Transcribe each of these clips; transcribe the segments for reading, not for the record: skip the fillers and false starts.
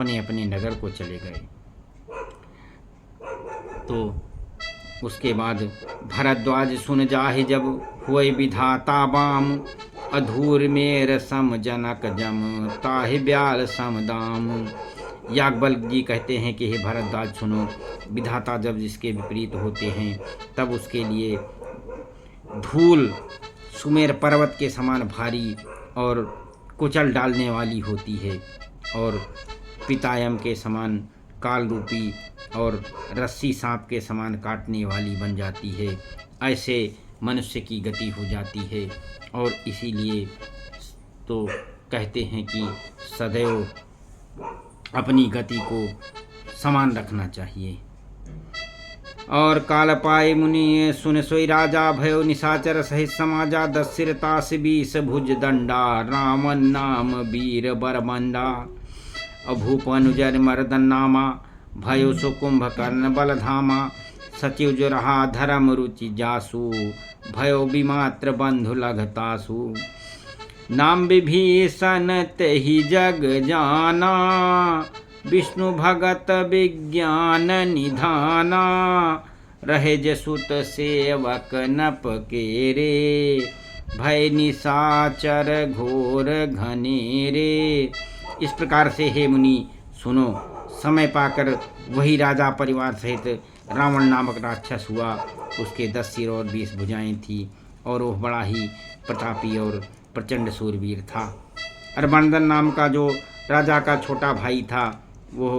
अपने अपने नगर को चले गए। तो उसके बाद भरद्वाज सुन जाहि जब हुए विधाता बाम, अधूर मेर सम जनक जम ताहि ब्याल समदाम। याज्ञवल्क्य जी कहते हैं कि हे भरद्वाज सुनो, विधाता जब जिसके विपरीत होते हैं तब उसके लिए धूल सुमेर पर्वत के समान भारी और कुचल डालने वाली होती है, और पितायम के समान काल रूपी और रस्सी सांप के समान काटने वाली बन जाती है। ऐसे मनुष्य की गति हो जाती है। और इसीलिए तो कहते हैं कि सदैव अपनी गति को समान रखना चाहिए। और काल पाए मुनि सुन सोई राजा, भयो निशाचर सहित समाजा, 10 सिर तास 20 भुज दंडा, रामन नाम वीर बरबंडा। भूपनुजर मर्दन नामा, भयो सो कुंभकर्ण बलधामा, सचिव जो रहा धर्म रुचि जासु, भयो विमात्र बंधु लघतासु। नाम विभीषण तेहि जग जाना, विष्णु भगत विज्ञान निधाना, रहे जसुत सेवक नप केरे, भय निशाचर घोर घनेरे। इस प्रकार से हे मुनि सुनो, समय पाकर वही राजा परिवार सहित रावण नामक राक्षस हुआ। उसके 10 सिर और 20 भुजाएं थी, और वह बड़ा ही प्रतापी और प्रचंड सूरवीर था। अरबंदन नाम का जो राजा का छोटा भाई था, वो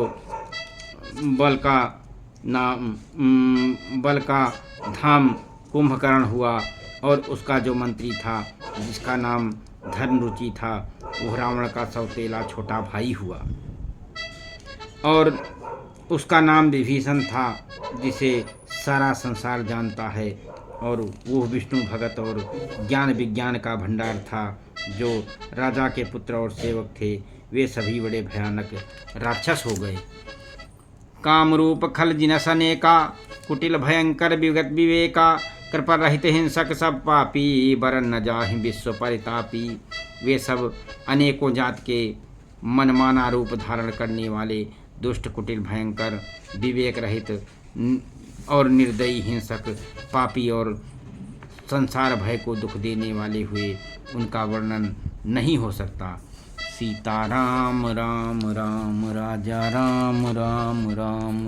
बल का धाम कुंभकर्ण हुआ, और उसका जो मंत्री था जिसका नाम धर्मरुचि था, वो रावण का सौतेला छोटा भाई हुआ। और उसका नाम विभीषण था, जिसे सारा संसार जानता है। और वो विष्णु भगत और ज्ञान विज्ञान का भंडार था। जो राजा के पुत्र और सेवक थे, वे सभी बड़े भयानक राक्षस हो गए। कामरूप खल जिनस अनेका, कुटिल भयंकर विगत विवेका, कृपा रहित हिंसक सब पापी, बरन न जाहि विश्व परितापी। वे सब अनेकों जात के मनमाना रूप धारण करने वाले दुष्ट, कुटिल, भयंकर, विवेक रहित और निर्दयी, हिंसक, पापी और संसार भय को दुख देने वाले हुए। उनका वर्णन नहीं हो सकता। सीताराम राम राम राजा राम राम राम।